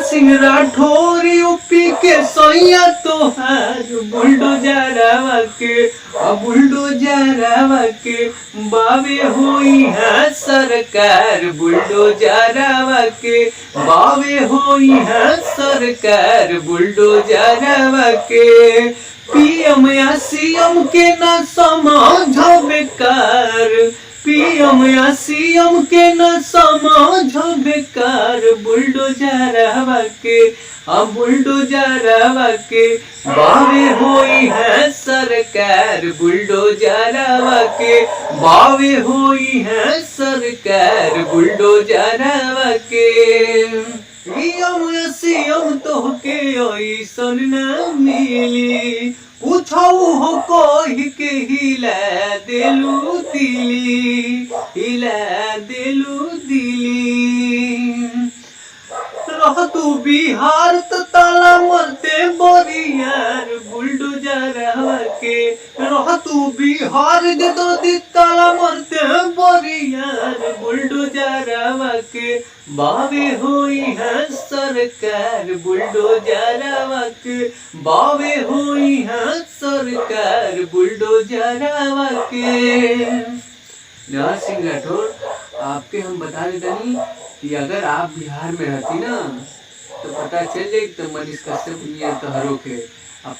Singh Rathore UP के सोया तोहार बुलडोजरवा के बुलडोजरवा के बावे होई है सरकार बुलडोजरवा के बावे होई है सरकार बुलडोजरवा के पीएम या सीएम के न समझ बेकार पीएम या सीएम के न समझ बेकार बुलडोजरवा के बुलडोजरवा के बावे होई है सरकार बुलडोजरवा के बावे होई है सरकार बुलडोजरवा के पीएम या सीएम तोहके ऐसन न मिली पूछऊ हो कोई के हिला देलू दिली रह तू बिहार तो ताला मरते बोरियार बुलडोजरवा के रह तू बिहार दे दो दी ताला मरते बोरियार बुलडोजरवा के बावे होई है सरकार बुलडोजरवा के बावे होई है सरकार बुलडोजरवा के। नरसिंह सिंह राठौर आपके हम बता देते नहीं कि अगर आप बिहार में रहती ना तो पता चल जाए तो मनीष कश्यप तो हरो के अब